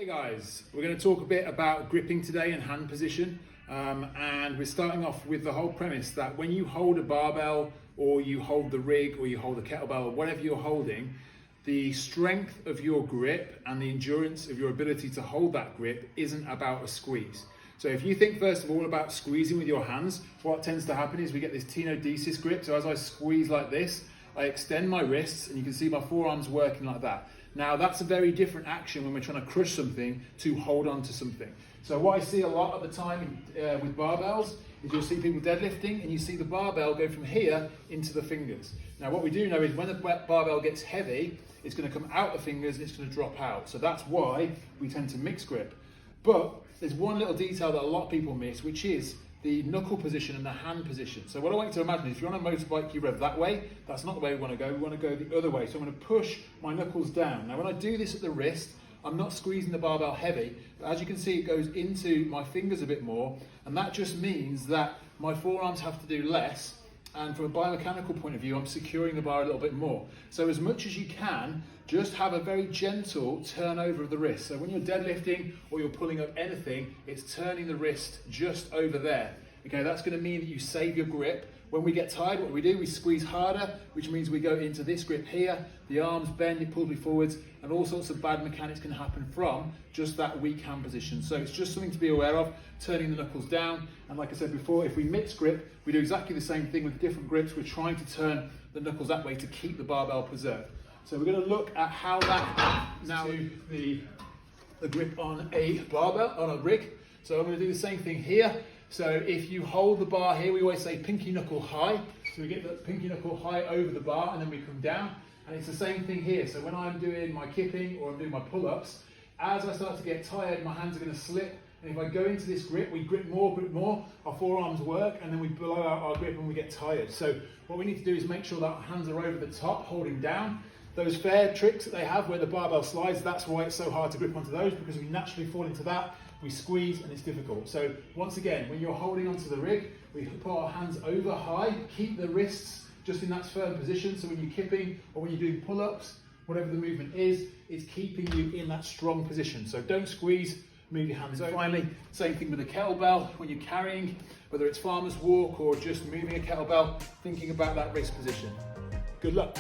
Hey guys, we're going to talk a bit about gripping today and hand position, and we're starting off with the whole premise that when you hold a barbell or you hold the rig or you hold a kettlebell or whatever you're holding, the strength of your grip and the endurance of your ability to hold that grip isn't about a squeeze. So if you think first of all about squeezing with your hands, what tends to happen is we get this tenodesis grip. So as I squeeze like this, I extend my wrists and you can see my forearms working like that. Now that's a very different action when we're trying to crush something to hold on to something. So what I see a lot of the time with barbells is you'll see people deadlifting and you see the barbell go from here into the fingers. Now what we do know is when the barbell gets heavy, it's going to come out the fingers and it's going to drop out. So that's why we tend to mix grip. But there's one little detail that a lot of people miss, which is the knuckle position and the hand position. So what I want you to imagine is if you're on a motorbike, you rev that way, that's not the way we want to go. We want to go the other way. So I'm going to push my knuckles down. Now when I do this at the wrist, I'm not squeezing the barbell heavy, but as you can see, it goes into my fingers a bit more. And that just means that my forearms have to do less. And from a biomechanical point of view, I'm securing the bar a little bit more. So as much as you can, just have a very gentle turnover of the wrist. So when you're deadlifting or you're pulling up anything, it's turning the wrist just over there. Okay, that's going to mean that you save your grip. When we get tired, what we do, we squeeze harder, which means we go into this grip here, the arms bend, it pulls me forwards, and all sorts of bad mechanics can happen from just that weak hand position. So it's just something to be aware of, turning the knuckles down. And like I said before, if we mix grip, we do exactly the same thing with different grips. We're trying to turn the knuckles that way to keep the barbell preserved. So we're going to look at how that now to the grip on a barbell, on a rig. So I'm going to do the same thing here. So if you hold the bar here, we always say pinky knuckle high. So we get the pinky knuckle high over the bar and then we come down. And it's the same thing here. So when I'm doing my kipping or I'm doing my pull-ups, as I start to get tired, my hands are going to slip. And if I go into this grip, we grip more, our forearms work, and then we blow out our grip and we get tired. So what we need to do is make sure that our hands are over the top, holding down. Those fair tricks that they have where the barbell slides, that's why it's so hard to grip onto those, because we naturally fall into that, we squeeze and it's difficult. So once again, when you're holding onto the rig, we put our hands over high, keep the wrists just in that firm position. So when you're kipping or when you're doing pull-ups, whatever the movement is, it's keeping you in that strong position. So don't squeeze, move your hands. So finally, same thing with a kettlebell. When you're carrying, whether it's farmer's walk or just moving a kettlebell, thinking about that wrist position. Good luck.